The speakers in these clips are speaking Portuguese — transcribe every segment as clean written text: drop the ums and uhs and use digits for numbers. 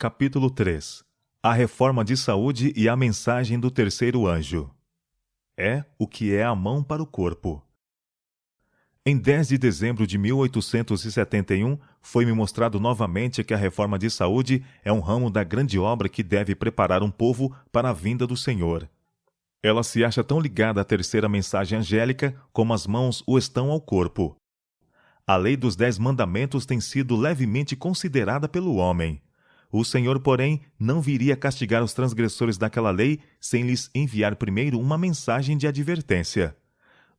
Capítulo 3. A reforma de saúde e a mensagem do terceiro anjo. É o que é a mão para o corpo. Em 10 de dezembro de 1871, foi-me mostrado novamente que a reforma de saúde é um ramo da grande obra que deve preparar um povo para a vinda do Senhor. Ela se acha tão ligada à terceira mensagem angélica como as mãos o estão ao corpo. A lei dos 10 mandamentos tem sido levemente considerada pelo homem. O Senhor, porém, não viria castigar os transgressores daquela lei sem lhes enviar primeiro uma mensagem de advertência.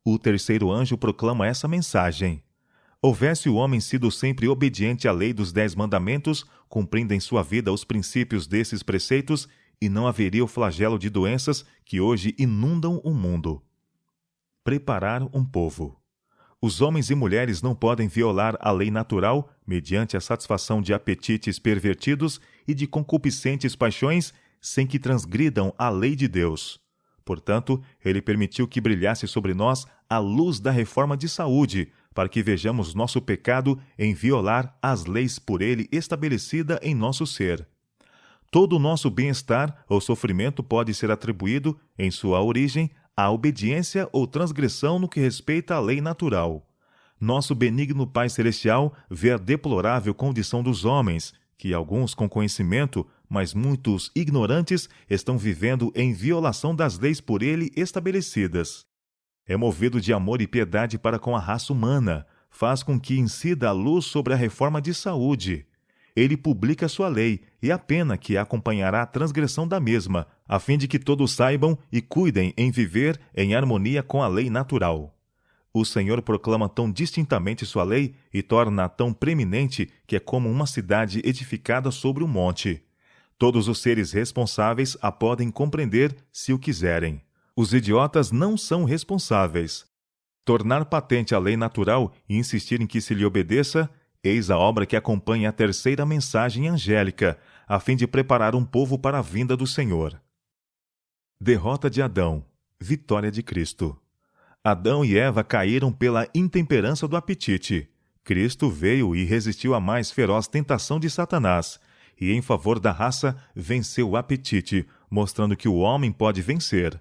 O terceiro anjo proclama essa mensagem. Houvesse o homem sido sempre obediente à lei dos 10 mandamentos, cumprindo em sua vida os princípios desses preceitos, e não haveria o flagelo de doenças que hoje inundam o mundo. Preparar um povo. Os homens e mulheres não podem violar a lei natural mediante a satisfação de apetites pervertidos e de concupiscentes paixões sem que transgridam a lei de Deus. Portanto, ele permitiu que brilhasse sobre nós a luz da reforma de saúde, para que vejamos nosso pecado em violar as leis por ele estabelecida em nosso ser. Todo o nosso bem-estar ou sofrimento pode ser atribuído, em sua origem, à obediência ou transgressão no que respeita à lei natural. Nosso benigno Pai Celestial vê a deplorável condição dos homens, que alguns com conhecimento, mas muitos ignorantes, estão vivendo em violação das leis por ele estabelecidas. É movido de amor e piedade para com a raça humana, faz com que incida a luz sobre a reforma de saúde. Ele publica sua lei e a pena que acompanhará a transgressão da mesma, a fim de que todos saibam e cuidem em viver em harmonia com a lei natural. O Senhor proclama tão distintamente sua lei e torna-a tão preeminente que é como uma cidade edificada sobre um monte. Todos os seres responsáveis a podem compreender se o quiserem. Os idiotas não são responsáveis. Tornar patente a lei natural e insistir em que se lhe obedeça, eis a obra que acompanha a terceira mensagem angélica, a fim de preparar um povo para a vinda do Senhor. Derrota de Adão. Vitória de Cristo. Adão e Eva caíram pela intemperança do apetite. Cristo veio e resistiu à mais feroz tentação de Satanás, e em favor da raça venceu o apetite, mostrando que o homem pode vencer.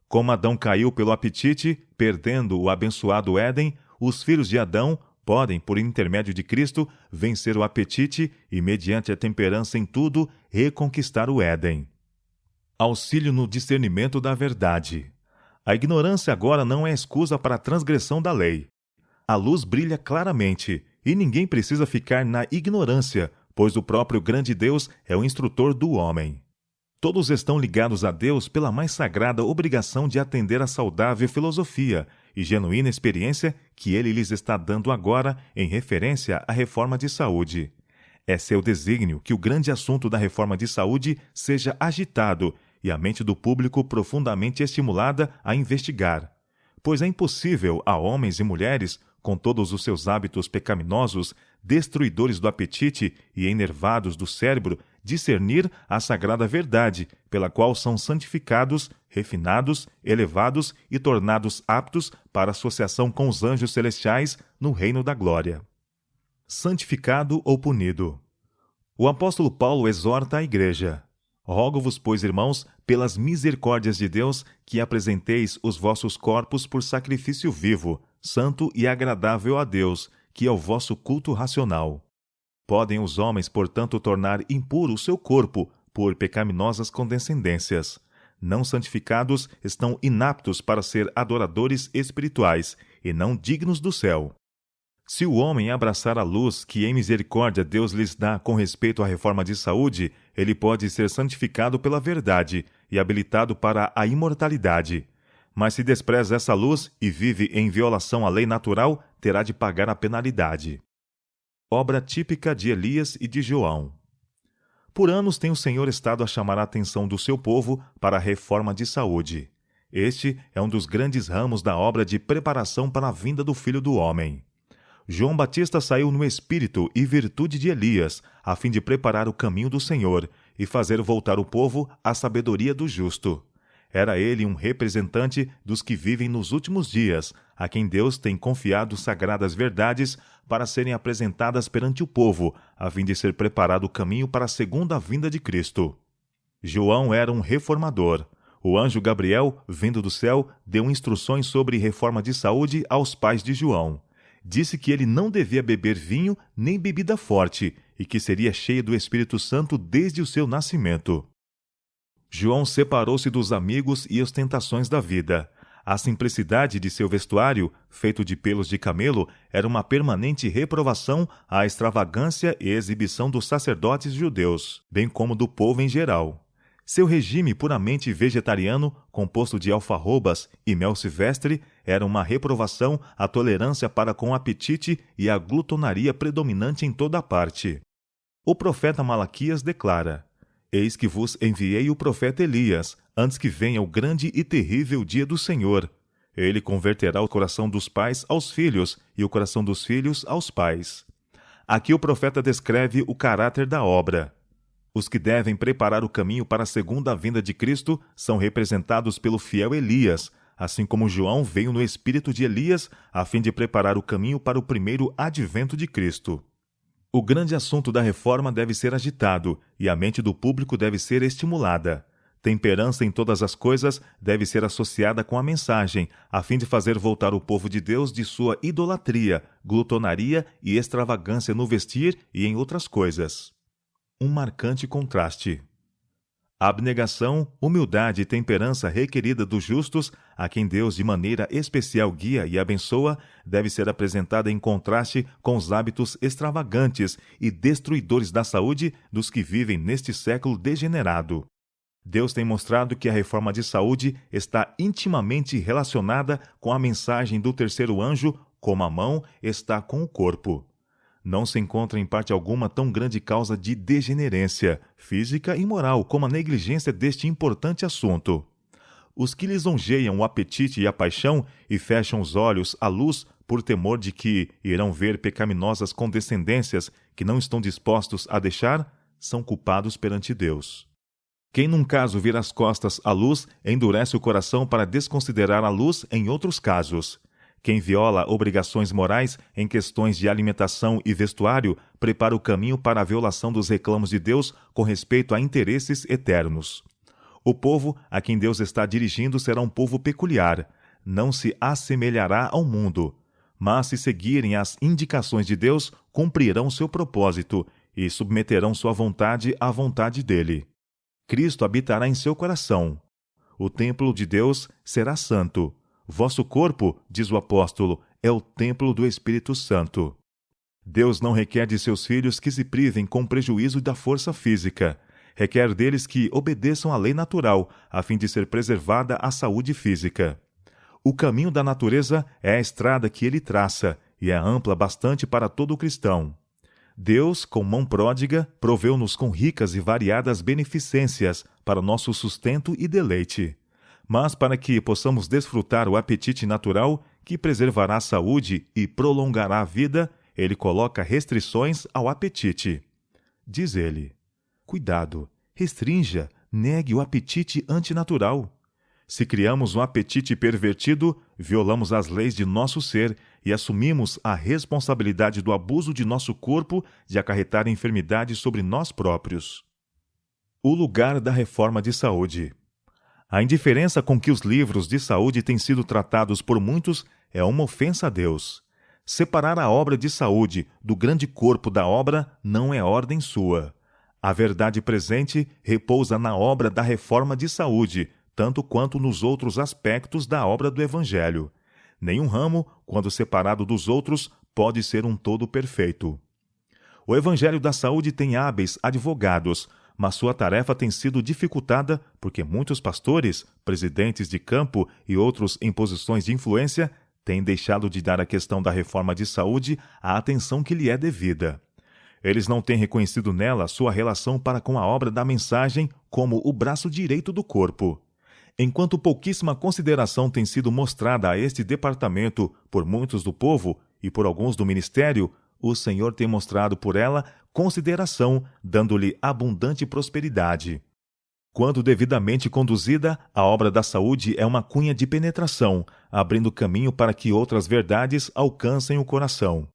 Como Adão caiu pelo apetite, perdendo o abençoado Éden, os filhos de Adão podem, por intermédio de Cristo, vencer o apetite e, mediante a temperança em tudo, reconquistar o Éden. Auxílio no discernimento da verdade. A ignorância agora não é excusa para a transgressão da lei. A luz brilha claramente, e ninguém precisa ficar na ignorância, pois o próprio grande Deus é o instrutor do homem. Todos estão ligados a Deus pela mais sagrada obrigação de atender à saudável filosofia e genuína experiência que ele lhes está dando agora em referência à reforma de saúde. É seu desígnio que o grande assunto da reforma de saúde seja agitado e a mente do público profundamente estimulada a investigar, pois é impossível a homens e mulheres, com todos os seus hábitos pecaminosos, destruidores do apetite e enervados do cérebro, discernir a sagrada verdade, pela qual são santificados, refinados, elevados e tornados aptos para associação com os anjos celestiais no reino da glória. Santificado ou punido. O apóstolo Paulo exorta a igreja: Rogo-vos, pois, irmãos, pelas misericórdias de Deus, que apresenteis os vossos corpos por sacrifício vivo, santo e agradável a Deus, que é o vosso culto racional. Podem os homens, portanto, tornar impuro o seu corpo por pecaminosas condescendências. Não santificados estão inaptos para ser adoradores espirituais e não dignos do céu. Se o homem abraçar a luz que em misericórdia Deus lhes dá com respeito à reforma de saúde, ele pode ser santificado pela verdade e habilitado para a imortalidade. Mas se despreza essa luz e vive em violação à lei natural, terá de pagar a penalidade. Obra típica de Elias e de João. Por anos tem o Senhor estado a chamar a atenção do seu povo para a reforma de saúde. Este é um dos grandes ramos da obra de preparação para a vinda do Filho do Homem. João Batista saiu no espírito e virtude de Elias, a fim de preparar o caminho do Senhor e fazer voltar o povo à sabedoria do justo. Era ele um representante dos que vivem nos últimos dias, a quem Deus tem confiado sagradas verdades para serem apresentadas perante o povo, a fim de ser preparado o caminho para a segunda vinda de Cristo. João era um reformador. O anjo Gabriel, vindo do céu, deu instruções sobre reforma de saúde aos pais de João. Disse que ele não devia beber vinho nem bebida forte e que seria cheio do Espírito Santo desde o seu nascimento. João separou-se dos amigos e ostentações da vida. A simplicidade de seu vestuário, feito de pelos de camelo, era uma permanente reprovação à extravagância e exibição dos sacerdotes judeus, bem como do povo em geral. Seu regime puramente vegetariano, composto de alfarrobas e mel silvestre, era uma reprovação à tolerância para com o apetite e à glutonaria predominante em toda parte. O profeta Malaquias declara: Eis que vos enviei o profeta Elias, antes que venha o grande e terrível dia do Senhor. Ele converterá o coração dos pais aos filhos e o coração dos filhos aos pais. Aqui o profeta descreve o caráter da obra. Os que devem preparar o caminho para a segunda vinda de Cristo são representados pelo fiel Elias, assim como João veio no espírito de Elias, a fim de preparar o caminho para o primeiro advento de Cristo. O grande assunto da reforma deve ser agitado e a mente do público deve ser estimulada. Temperança em todas as coisas deve ser associada com a mensagem, a fim de fazer voltar o povo de Deus de sua idolatria, glutonaria e extravagância no vestir e em outras coisas. Um marcante contraste. A abnegação, humildade e temperança requerida dos justos, a quem Deus de maneira especial guia e abençoa, deve ser apresentada em contraste com os hábitos extravagantes e destruidores da saúde dos que vivem neste século degenerado. Deus tem mostrado que a reforma de saúde está intimamente relacionada com a mensagem do terceiro anjo, como a mão está com o corpo. Não se encontra em parte alguma tão grande causa de degenerência física e moral como a negligência deste importante assunto. Os que lisonjeiam o apetite e a paixão e fecham os olhos à luz por temor de que irão ver pecaminosas condescendências que não estão dispostos a deixar, são culpados perante Deus. Quem num caso vira as costas à luz, endurece o coração para desconsiderar a luz em outros casos. Quem viola obrigações morais em questões de alimentação e vestuário prepara o caminho para a violação dos reclamos de Deus com respeito a interesses eternos. O povo a quem Deus está dirigindo será um povo peculiar, não se assemelhará ao mundo, mas se seguirem as indicações de Deus, cumprirão seu propósito e submeterão sua vontade à vontade dele. Cristo habitará em seu coração. O templo de Deus será santo. Vosso corpo, diz o apóstolo, é o templo do Espírito Santo. Deus não requer de seus filhos que se privem com prejuízo da força física. Requer deles que obedeçam à lei natural, a fim de ser preservada a saúde física. O caminho da natureza é a estrada que ele traça, e é ampla bastante para todo cristão. Deus, com mão pródiga, proveu-nos com ricas e variadas beneficências para nosso sustento e deleite. Mas para que possamos desfrutar o apetite natural, que preservará a saúde e prolongará a vida, ele coloca restrições ao apetite. Diz ele: cuidado, restrinja, negue o apetite antinatural. Se criamos um apetite pervertido, violamos as leis de nosso ser e assumimos a responsabilidade do abuso de nosso corpo de acarretar enfermidade sobre nós próprios. O lugar da reforma de saúde. A indiferença com que os livros de saúde têm sido tratados por muitos é uma ofensa a Deus. Separar a obra de saúde do grande corpo da obra não é ordem sua. A verdade presente repousa na obra da reforma de saúde, tanto quanto nos outros aspectos da obra do Evangelho. Nenhum ramo, quando separado dos outros, pode ser um todo perfeito. O Evangelho da Saúde tem hábeis advogados, mas sua tarefa tem sido dificultada porque muitos pastores, presidentes de campo e outros em posições de influência têm deixado de dar à questão da reforma de saúde a atenção que lhe é devida. Eles não têm reconhecido nela sua relação para com a obra da mensagem como o braço direito do corpo. Enquanto pouquíssima consideração tem sido mostrada a este departamento por muitos do povo e por alguns do ministério, o Senhor tem mostrado por ela consideração, dando-lhe abundante prosperidade. Quando devidamente conduzida, a obra da saúde é uma cunha de penetração, abrindo caminho para que outras verdades alcancem o coração.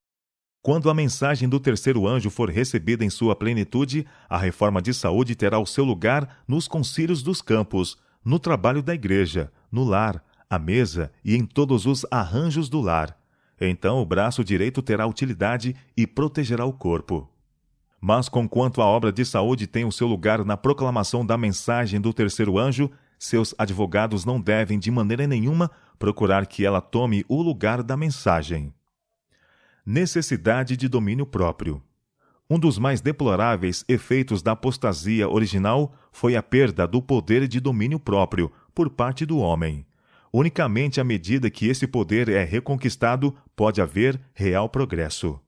Quando a mensagem do terceiro anjo for recebida em sua plenitude, a reforma de saúde terá o seu lugar nos concílios dos campos, no trabalho da igreja, no lar, à mesa e em todos os arranjos do lar. Então o braço direito terá utilidade e protegerá o corpo. Mas conquanto a obra de saúde tem o seu lugar na proclamação da mensagem do terceiro anjo, seus advogados não devem de maneira nenhuma procurar que ela tome o lugar da mensagem. Necessidade de domínio próprio. Um dos mais deploráveis efeitos da apostasia original foi a perda do poder de domínio próprio por parte do homem. Unicamente à medida que esse poder é reconquistado, pode haver real progresso.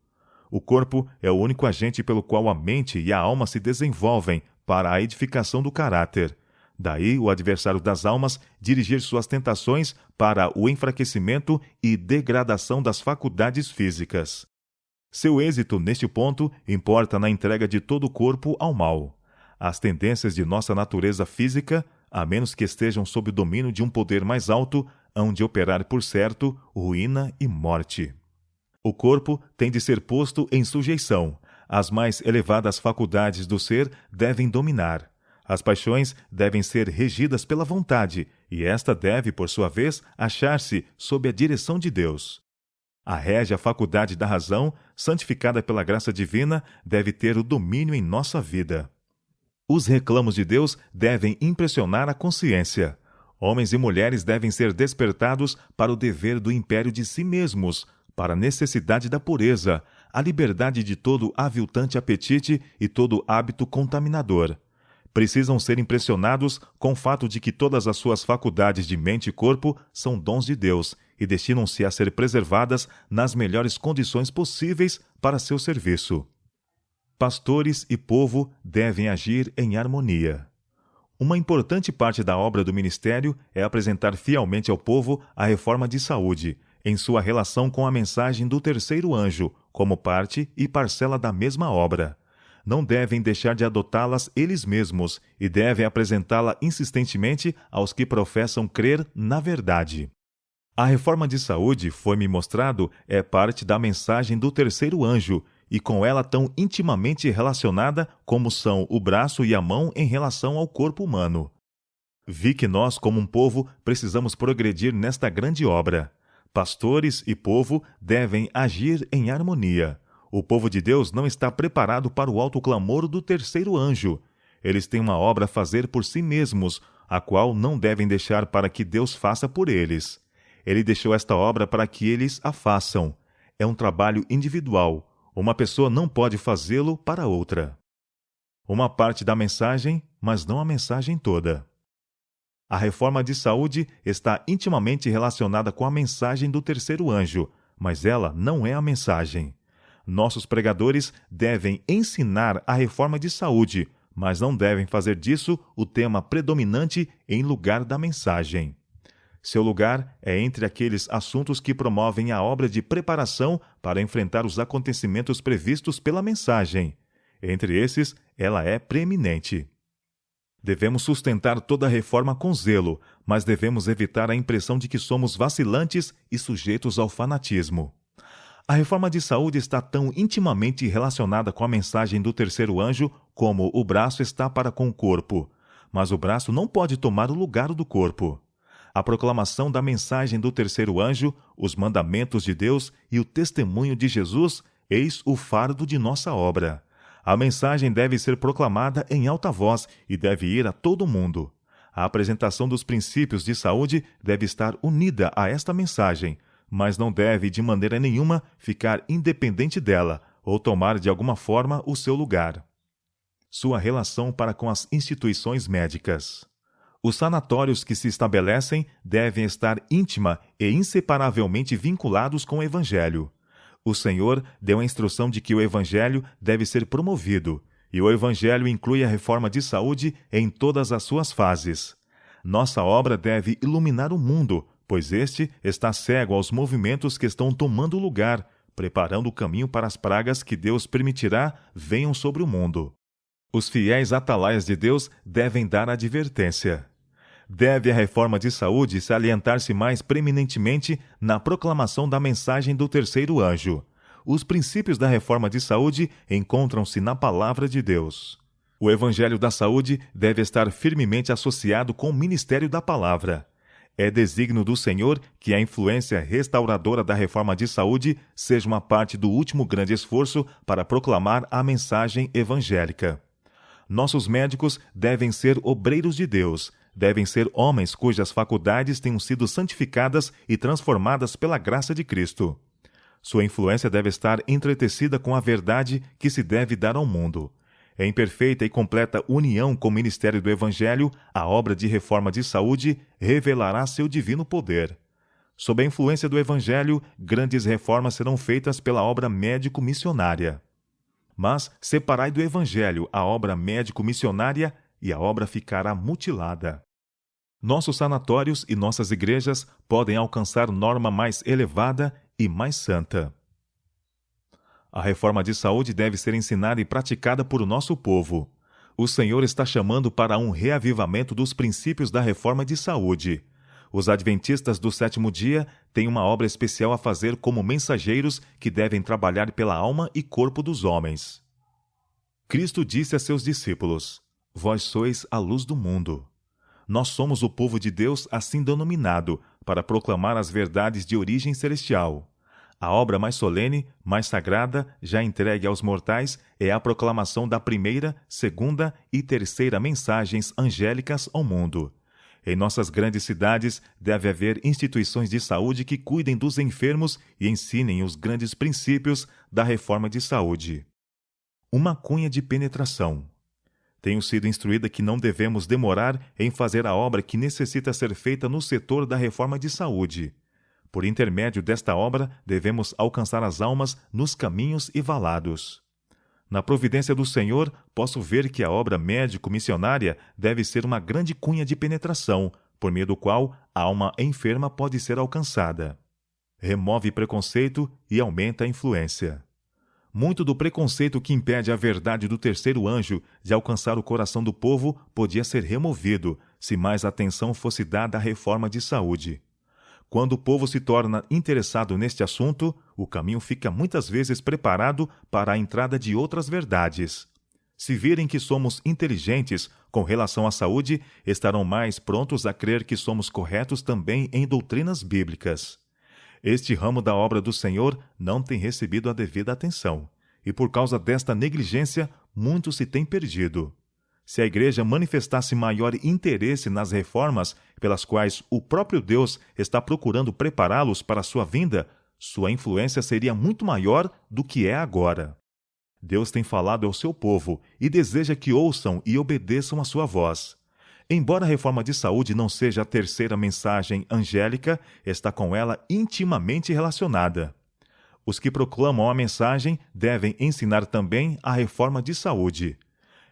O corpo é o único agente pelo qual a mente e a alma se desenvolvem para a edificação do caráter. Daí o adversário das almas dirigir suas tentações para o enfraquecimento e degradação das faculdades físicas. Seu êxito neste ponto importa na entrega de todo o corpo ao mal. As tendências de nossa natureza física, a menos que estejam sob o domínio de um poder mais alto, hão de operar por certo ruína e morte. O corpo tem de ser posto em sujeição. As mais elevadas faculdades do ser devem dominar. As paixões devem ser regidas pela vontade, e esta deve, por sua vez, achar-se sob a direção de Deus. A régia faculdade da razão, santificada pela graça divina, deve ter o domínio em nossa vida. Os reclamos de Deus devem impressionar a consciência. Homens e mulheres devem ser despertados para o dever do império de si mesmos, para a necessidade da pureza, a liberdade de todo aviltante apetite e todo hábito contaminador. Precisam ser impressionados com o fato de que todas as suas faculdades de mente e corpo são dons de Deus e destinam-se a ser preservadas nas melhores condições possíveis para seu serviço. Pastores e povo devem agir em harmonia. Uma importante parte da obra do ministério é apresentar fielmente ao povo a reforma de saúde, em sua relação com a mensagem do terceiro anjo, como parte e parcela da mesma obra. Não devem deixar de adotá-las eles mesmos e devem apresentá-la insistentemente aos que professam crer na verdade. A reforma de saúde, foi-me mostrado, é parte da mensagem do terceiro anjo, e com ela tão intimamente relacionada como são o braço e a mão em relação ao corpo humano. Vi que nós, como um povo, precisamos progredir nesta grande obra. Pastores e povo devem agir em harmonia. O povo de Deus não está preparado para o alto clamor do terceiro anjo. Eles têm uma obra a fazer por si mesmos, a qual não devem deixar para que Deus faça por eles. Ele deixou esta obra para que eles a façam. É um trabalho individual. Uma pessoa não pode fazê-lo para outra. Uma parte da mensagem, mas não a mensagem toda. A reforma de saúde está intimamente relacionada com a mensagem do terceiro anjo, mas ela não é a mensagem. Nossos pregadores devem ensinar a reforma de saúde, mas não devem fazer disso o tema predominante em lugar da mensagem. Seu lugar é entre aqueles assuntos que promovem a obra de preparação para enfrentar os acontecimentos previstos pela mensagem. Entre esses, ela é preeminente. Devemos sustentar toda a reforma com zelo, mas devemos evitar a impressão de que somos vacilantes e sujeitos ao fanatismo. A reforma de saúde está tão intimamente relacionada com a mensagem do terceiro anjo como o braço está para com o corpo, mas o braço não pode tomar o lugar do corpo. A proclamação da mensagem do terceiro anjo, os mandamentos de Deus e o testemunho de Jesus, eis o fardo de nossa obra. A mensagem deve ser proclamada em alta voz e deve ir a todo mundo. A apresentação dos princípios de saúde deve estar unida a esta mensagem, mas não deve de maneira nenhuma ficar independente dela ou tomar de alguma forma o seu lugar. Sua relação para com as instituições médicas. Os sanatórios que se estabelecem devem estar íntima e inseparavelmente vinculados com o Evangelho. O Senhor deu a instrução de que o Evangelho deve ser promovido, e o Evangelho inclui a reforma de saúde em todas as suas fases. Nossa obra deve iluminar o mundo, pois este está cego aos movimentos que estão tomando lugar, preparando o caminho para as pragas que Deus permitirá venham sobre o mundo. Os fiéis atalaias de Deus devem dar advertência. Deve a reforma de saúde salientar-se mais preeminentemente na proclamação da mensagem do terceiro anjo. os princípios da reforma de saúde encontram-se na Palavra de Deus. O Evangelho da Saúde deve estar firmemente associado com o ministério da Palavra. É desígnio do Senhor que a influência restauradora da reforma de saúde seja uma parte do último grande esforço para proclamar a mensagem evangélica. Nossos médicos devem ser obreiros de Deus, devem ser homens cujas faculdades tenham sido santificadas e transformadas pela graça de Cristo. Sua influência deve estar entretecida com a verdade que se deve dar ao mundo. Em perfeita e completa união com o ministério do Evangelho, a obra de reforma de saúde revelará seu divino poder. Sob a influência do Evangelho, grandes reformas serão feitas pela obra médico-missionária. Mas separai do Evangelho a obra médico-missionária e a obra ficará mutilada. Nossos sanatórios e nossas igrejas podem alcançar norma mais elevada e mais santa. A reforma de saúde deve ser ensinada e praticada por nosso povo. O Senhor está chamando para um reavivamento dos princípios da reforma de saúde. Os adventistas do sétimo dia têm uma obra especial a fazer como mensageiros que devem trabalhar pela alma e corpo dos homens. Cristo disse a seus discípulos: Vós sois a luz do mundo. Nós somos o povo de Deus assim denominado, para proclamar as verdades de origem celestial. A obra mais solene, mais sagrada, já entregue aos mortais, é a proclamação da primeira, segunda e terceira mensagens angélicas ao mundo. Em nossas grandes cidades, deve haver instituições de saúde que cuidem dos enfermos e ensinem os grandes princípios da reforma de saúde. Uma cunha de penetração. Tenho sido instruída que não devemos demorar em fazer a obra que necessita ser feita no setor da reforma de saúde. Por intermédio desta obra, devemos alcançar as almas nos caminhos e valados. Na providência do Senhor, posso ver que a obra médico-missionária deve ser uma grande cunha de penetração, por meio do qual a alma enferma pode ser alcançada. Remove preconceito e aumenta a influência. Muito do preconceito que impede a verdade do terceiro anjo de alcançar o coração do povo podia ser removido, se mais atenção fosse dada à reforma de saúde. Quando o povo se torna interessado neste assunto, o caminho fica muitas vezes preparado para a entrada de outras verdades. Se virem que somos inteligentes com relação à saúde, estarão mais prontos a crer que somos corretos também em doutrinas bíblicas. Este ramo da obra do Senhor não tem recebido a devida atenção, e por causa desta negligência, muito se tem perdido. Se a Igreja manifestasse maior interesse nas reformas pelas quais o próprio Deus está procurando prepará-los para a sua vinda, sua influência seria muito maior do que é agora. Deus tem falado ao seu povo e deseja que ouçam e obedeçam a sua voz. Embora a reforma de saúde não seja a terceira mensagem angélica, está com ela intimamente relacionada. Os que proclamam a mensagem devem ensinar também a reforma de saúde.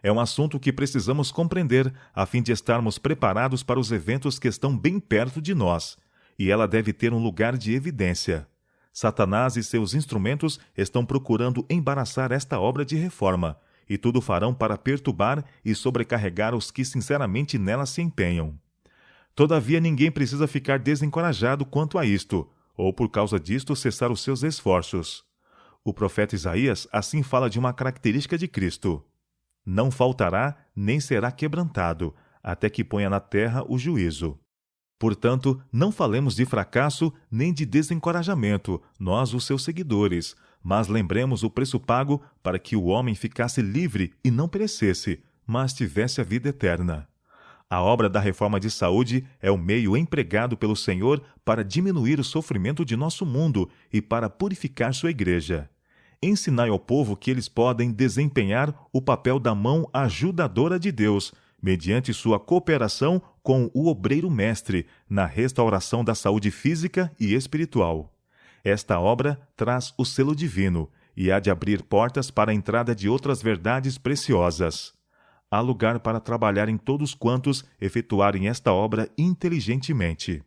É um assunto que precisamos compreender, a fim de estarmos preparados para os eventos que estão bem perto de nós, e ela deve ter um lugar de evidência. Satanás e seus instrumentos estão procurando embaraçar esta obra de reforma, e tudo farão para perturbar e sobrecarregar os que sinceramente nela se empenham. Todavia, ninguém precisa ficar desencorajado quanto a isto, ou por causa disto cessar os seus esforços. O profeta Isaías assim fala de uma característica de Cristo: não faltará, nem será quebrantado, até que ponha na terra o juízo. Portanto, não falemos de fracasso nem de desencorajamento, nós os seus seguidores, mas lembremos o preço pago para que o homem ficasse livre e não perecesse, mas tivesse a vida eterna. A obra da reforma de saúde é o meio empregado pelo Senhor para diminuir o sofrimento de nosso mundo e para purificar sua igreja. Ensinai ao povo que eles podem desempenhar o papel da mão ajudadora de Deus, mediante sua cooperação com o obreiro mestre, na restauração da saúde física e espiritual. Esta obra traz o selo divino e há de abrir portas para a entrada de outras verdades preciosas. Há lugar para trabalhar em todos quantos efetuarem esta obra inteligentemente.